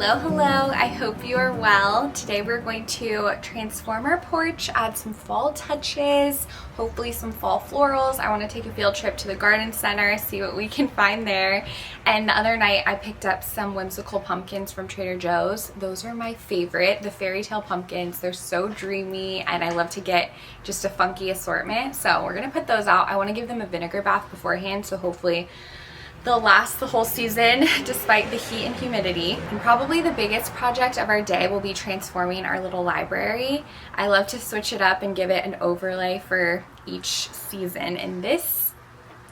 Hello, hello. I hope you are well. Today we're going to transform our porch, add some fall touches, hopefully some fall florals. I want to take a field trip to the garden center, see what we can find there. And the other night I picked up some whimsical pumpkins from Trader Joe's. Those are my favorite, the fairy tale pumpkins. They're so dreamy and I love to get just a funky assortment. So we're going to put those out. I want to give them a vinegar bath beforehand, so hopefully they'll last the whole season despite the heat and humidity. And probably the biggest project of our day will be transforming our little library. I love to switch it up and give it an overlay for each season. And this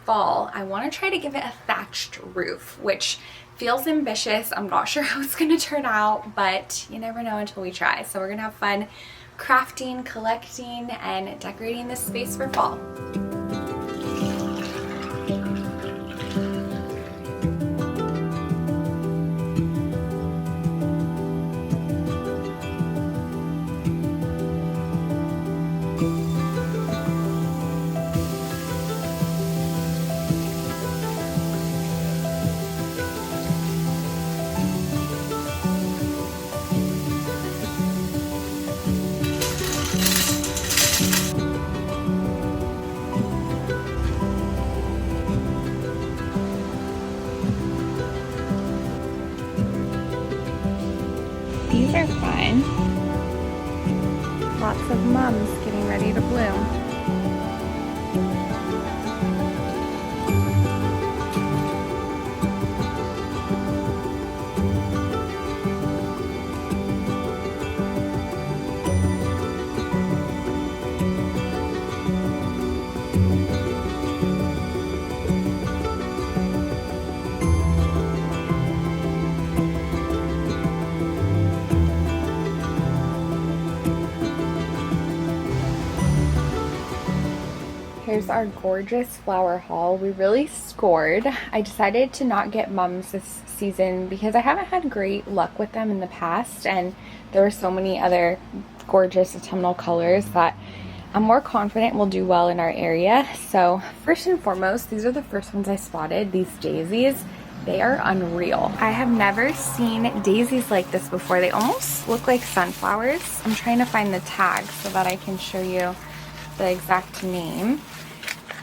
fall, I want to try to give it a thatched roof, which feels ambitious. I'm not sure how it's going to turn out, but you never know until we try. So we're going to have fun crafting, collecting, and decorating this space for fall. These are fun. Lots of mums getting ready to bloom. Here's our gorgeous flower haul. We really scored. I decided to not get mums this season because I haven't had great luck with them in the past, and there were so many other gorgeous autumnal colors that I'm more confident will do well in our area. So first and foremost, these are the first ones I spotted, these daisies. They are unreal. I have never seen daisies like this before. They almost look like sunflowers. I'm trying to find the tag so that I can show you the exact name.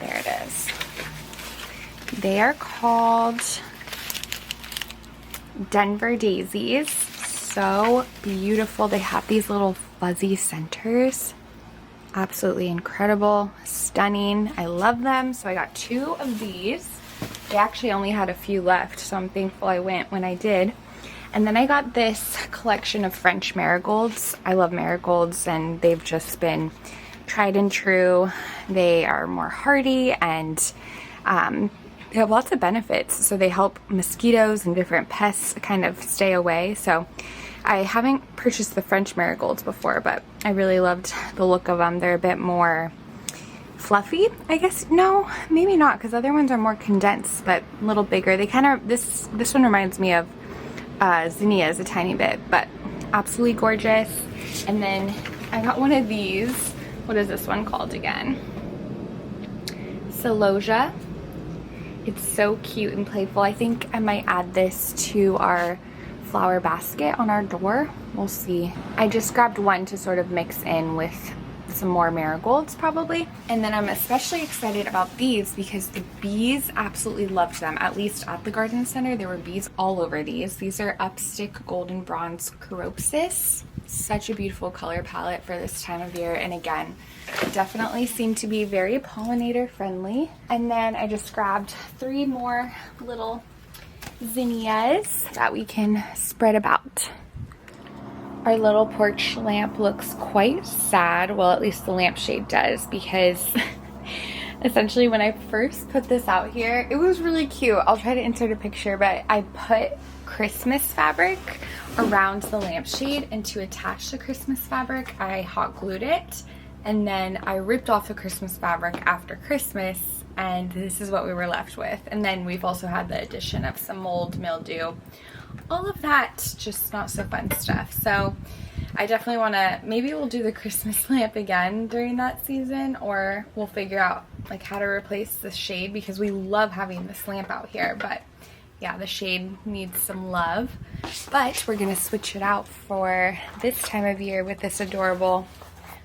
There it is. They are called Denver daisies. So beautiful. They have these little fuzzy centers. Absolutely incredible, stunning. I love them. So I got 2 of these. They actually only had a few left, so I'm thankful I went when I did. And then I got this collection of French marigolds. I love marigolds, and they've just been tried and true. They are more hardy, and they have lots of benefits. So they help mosquitoes and different pests kind of stay away. So I haven't purchased the French marigolds before, but I really loved the look of them. They're a bit more fluffy, I guess. No, maybe not, because other ones are more condensed but a little bigger. They kind of, this one reminds me of zinnias a tiny bit, but absolutely gorgeous. And then I got one of these. What is this one called again? Celosia. It's so cute and playful. I think I might add this to our flower basket on our door. We'll see. I just grabbed one to sort of mix in with some more marigolds probably. And then I'm especially excited about these because the bees absolutely loved them. At least at the garden center, there were bees all over these. These are Upstick Golden Bronze Chiropsis. Such a beautiful color palette for this time of year, and again, definitely seem to be very pollinator friendly. And then I just grabbed 3 more little zinnias that we can spread about. Our little porch lamp looks quite sad, well, at least the lampshade does, because essentially when I first put this out here, it was really cute. I'll try to insert a picture, but I put Christmas fabric around the lampshade, and to attach the Christmas fabric I hot glued it, and then I ripped off the Christmas fabric after Christmas, and this is what we were left with. And then we've also had the addition of some mold, mildew, all of that just not so fun stuff. So I definitely want to, maybe we'll do the Christmas lamp again during that season, or we'll figure out like how to replace the shade, because we love having this lamp out here, but Yeah, the shade needs some love, but we're gonna switch it out for this time of year with this adorable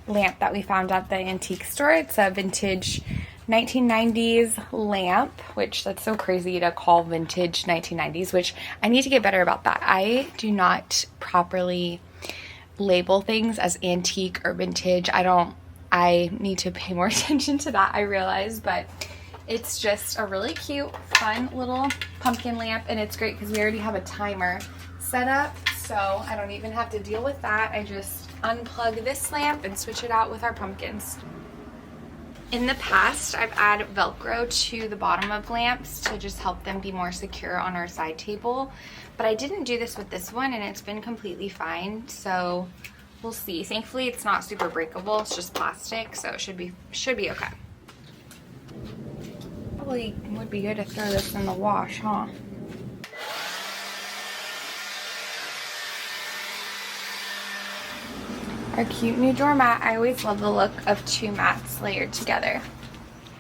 lamp that we found at the antique store. It's a vintage 1990s lamp, which that's so crazy to call vintage 1990s, which I need to get better about that. I do not properly label things as antique or vintage. I need to pay more attention to that, I realize, but it's just a really cute, fun little pumpkin lamp, and it's great because we already have a timer set up, so I don't even have to deal with that. I just unplug this lamp and switch it out with our pumpkins. In the past, I've added Velcro to the bottom of lamps to just help them be more secure on our side table, but I didn't do this with this one, and it's been completely fine, so we'll see. Thankfully, it's not super breakable. It's just plastic, so it should be okay. Probably would be good to throw this in the wash, huh? Our cute new doormat. I always love the look of two mats layered together.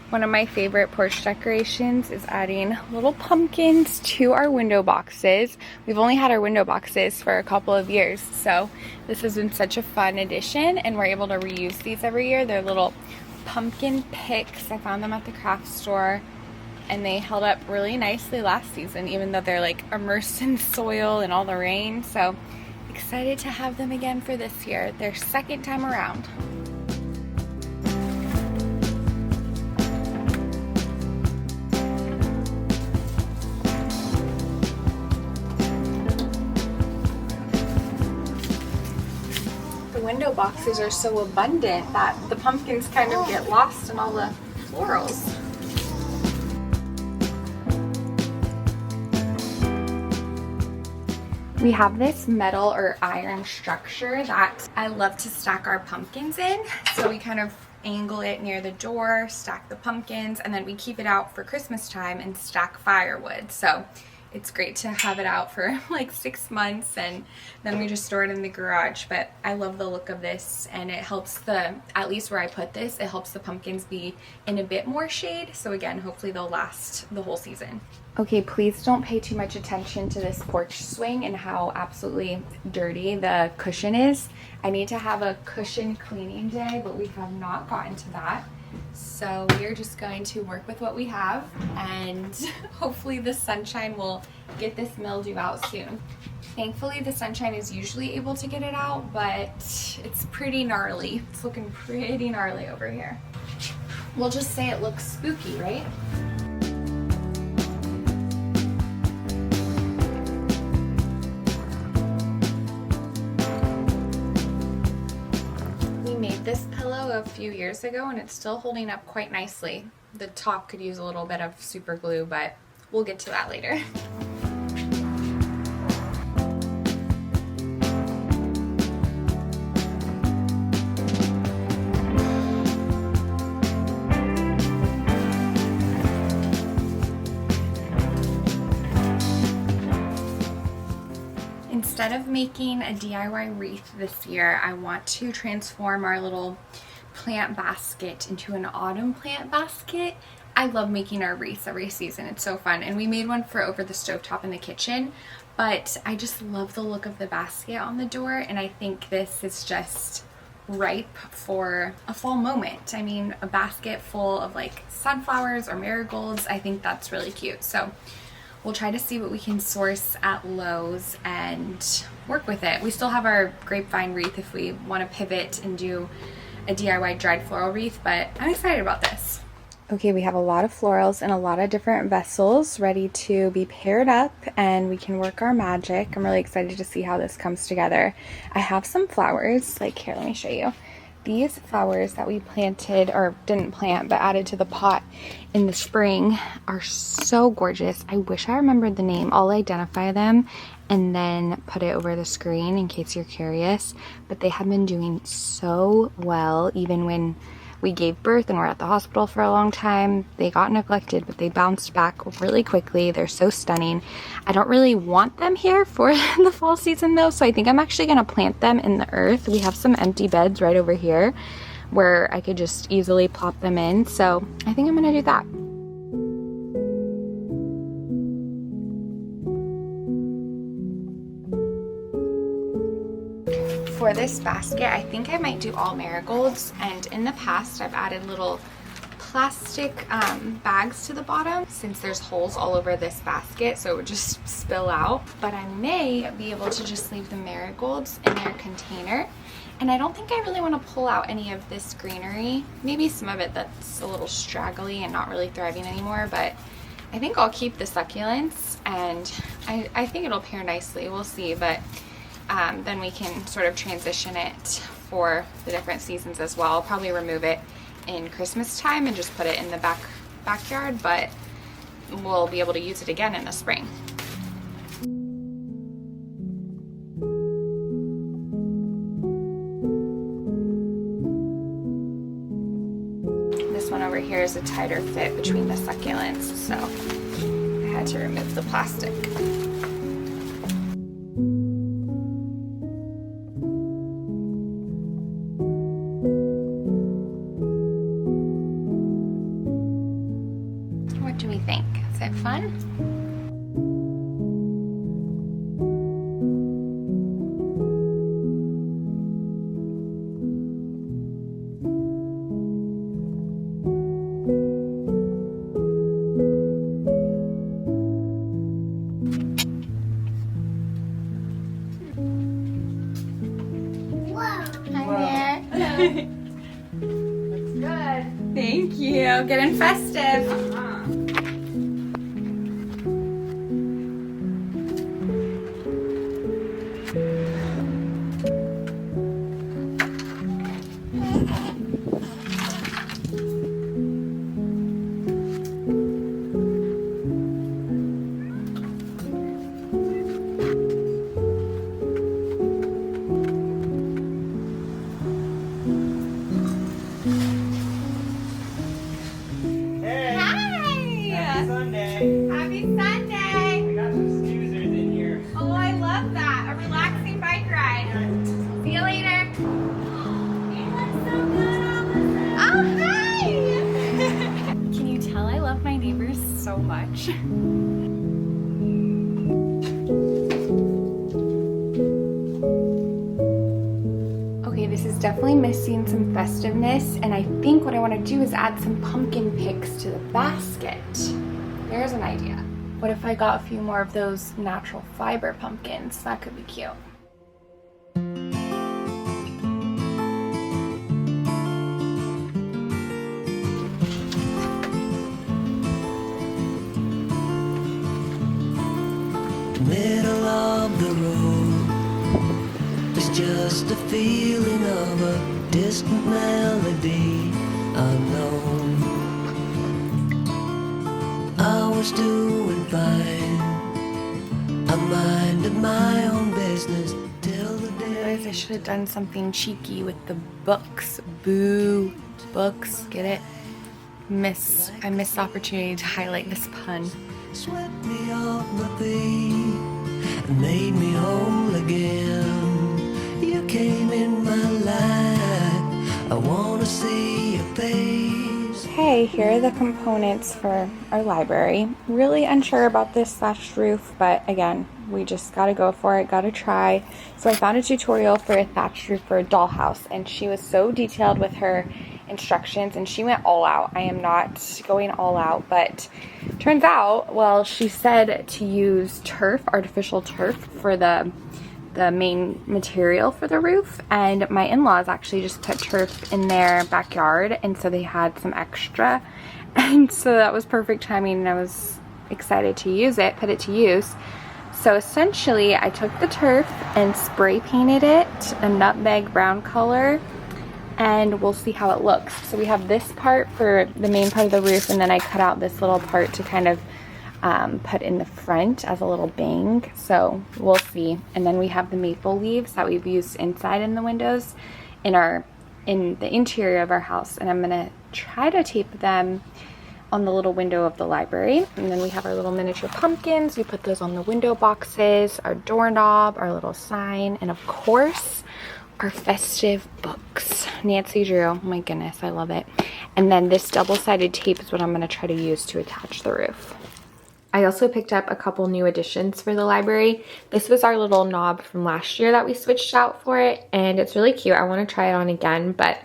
One of my favorite porch decorations is adding little pumpkins to our window boxes. We've only had our window boxes for a couple of years, so this has been such a fun addition, and we're able to reuse these every year. They're little pumpkin picks. I found them at the craft store, and they held up really nicely last season, even though they're like immersed in soil and all the rain. So excited to have them again for this year, their second time around. The window boxes are so abundant that the pumpkins kind of get lost in all the florals. We have this metal or iron structure that I love to stack our pumpkins in. So we kind of angle it near the door, stack the pumpkins, and then we keep it out for Christmas time and stack firewood. So it's great to have it out for like 6 months, and then we just store it in the garage. But I love the look of this, and it helps at least where I put this, it helps the pumpkins be in a bit more shade. So again, hopefully they'll last the whole season. Okay, please don't pay too much attention to this porch swing and how absolutely dirty the cushion is. I need to have a cushion cleaning day, but we have not gotten to that. So we're just going to work with what we have, and hopefully the sunshine will get this mildew out soon. Thankfully, the sunshine is usually able to get it out, but it's pretty gnarly. It's looking pretty gnarly over here. We'll just say it looks spooky, right? This pillow a few years ago, and it's still holding up quite nicely. The top could use a little bit of super glue, but we'll get to that later. Instead of making a DIY wreath this year, I want to transform our little plant basket into an autumn plant basket. I love making our wreaths every season. It's so fun. And we made one for over the stovetop in the kitchen, but I just love the look of the basket on the door, and I think this is just ripe for a fall moment. I mean, a basket full of like sunflowers or marigolds, I think that's really cute. So we'll try to see what we can source at Lowe's and work with it. We still have our grapevine wreath if we want to pivot and do a DIY dried floral wreath, but I'm excited about this. Okay, we have a lot of florals in a lot of different vessels ready to be paired up, and we can work our magic. I'm really excited to see how this comes together. I have some flowers, like here, let me show you. These flowers that we planted, or didn't plant, but added to the pot in the spring are so gorgeous. I wish I remembered the name. I'll identify them and then put it over the screen in case you're curious. But they have been doing so well, even when we gave birth and were at the hospital for a long time. They got neglected, but they bounced back really quickly. They're so stunning. I don't really want them here for the fall season though, so I think I'm actually gonna plant them in the earth. We have some empty beds right over here where I could just easily plop them in, so I think I'm gonna do that. for this basket, I think I might do all marigolds, and in the past I've added little plastic bags to the bottom since there's holes all over this basket, so it would just spill out. But I may be able to just leave the marigolds in their container, and I don't think I really want to pull out any of this greenery. Maybe some of it that's a little straggly and not really thriving anymore, but I think I'll keep the succulents, and I think it'll pair nicely. We'll see, but then we can sort of transition it for the different seasons as well. I'll probably remove it in Christmas time and just put it in the backyard, but we'll be able to use it again in the spring. This one over here is a tighter fit between the succulents, so I had to remove the plastic. What do we think? Is it fun? Looks good. Thank you. Getting festive. So much. Okay, this is definitely missing some festiveness, and I think what I want to do is add some pumpkin picks to the basket. There's an idea. What if I got a few more of those natural fiber pumpkins? That could be cute. Middle of the road, it's just a feeling of a distant melody unknown. I was doing fine, I minded my own business till the day. I realized I should have done something cheeky with the books. Boo, books, get it? I missed the opportunity to highlight this pun. Swept me off my feet and made me whole again. You came in my life, I wanna see your face. Okay, here are the components for our library. Really unsure about this thatched roof, but again, we just gotta go for it, gotta try. So I found a tutorial for a thatched roof for a dollhouse, and she was so detailed with her instructions, and she went all out. I am not going all out, but turns out, well, she said to use turf, artificial turf, for the main material for the roof, and my in-laws actually just put turf in their backyard, and so they had some extra, and so that was perfect timing, and I was excited to use it, put it to use. So essentially I took the turf and spray painted it a nutmeg brown color, and we'll see how it looks. So we have this part for the main part of the roof, and then I cut out this little part to kind of put in the front as a little bang. So we'll see. And then we have the maple leaves that we've used inside in the windows in the interior of our house, and I'm gonna try to tape them on the little window of the library. And then we have our little miniature pumpkins. We put those on the window boxes, our doorknob, our little sign, and of course our festive books. Nancy Drew, oh my goodness, I love it. And then this double-sided tape is what I'm going to try to use to attach the roof. I also picked up a couple new additions for the library. This was our little knob from last year that we switched out for it, and it's really cute. I want to try it on again, but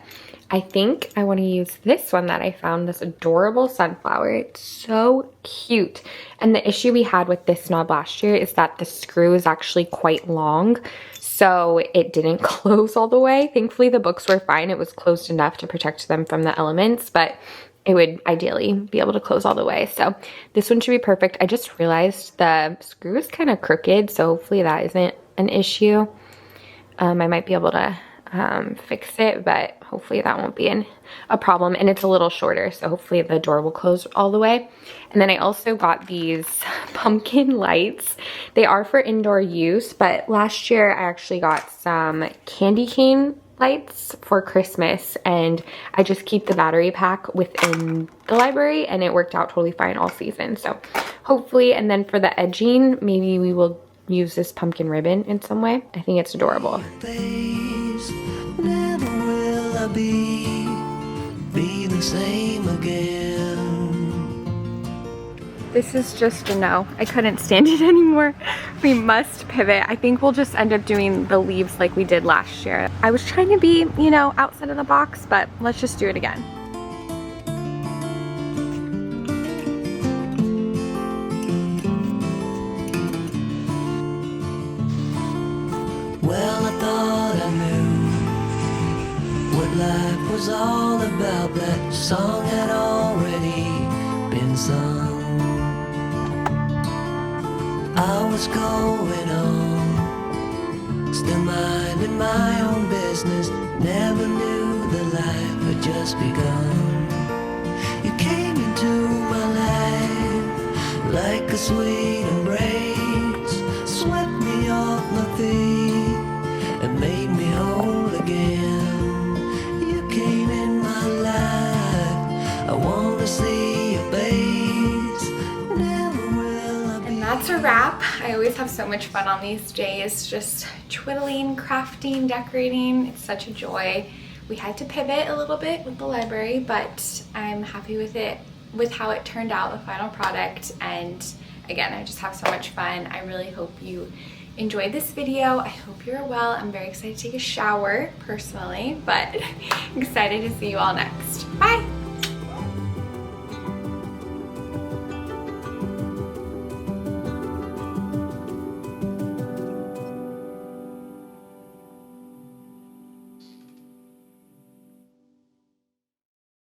I think I want to use this one that I found, this adorable sunflower. It's so cute. And the issue we had with this knob last year is that the screw is actually quite long, so it didn't close all the way. Thankfully, the books were fine. It was closed enough to protect them from the elements, but it would ideally be able to close all the way. So this one should be perfect. I just realized the screw is kind of crooked, so hopefully that isn't an issue. I might be able to fix it, but hopefully that won't be a problem. And it's a little shorter, so hopefully the door will close all the way. And then I also got these pumpkin lights. They are for indoor use, but last year I actually got some candy cane lights for Christmas, and I just keep the battery pack within the library, and it worked out totally fine all season. So hopefully, and then for the edging, maybe we will use this pumpkin ribbon in some way. I think it's adorable. Never will I be the same again. This is just a no. I couldn't stand it anymore. We must pivot. I think we'll just end up doing the leaves like we did last year. I was trying to be, you know, outside of the box, but let's just do it again. Well, I thought I knew what life was all about. That song had already been sung. I was going on, still minding my own business. Never knew the life had just begun. You came into my life like a sweet embrace, swept me off my feet and made me whole again. You came in my life, I wanna see your face. Never will I be. And that's a wrap. I always have so much fun on these days, just twiddling, crafting, decorating. It's such a joy. We had to pivot a little bit with the library, but I'm happy with it, with how it turned out, the final product. And again, I just have so much fun. I really hope you enjoyed this video. I hope you're well. I'm very excited to take a shower personally, but excited to see you all next. Bye.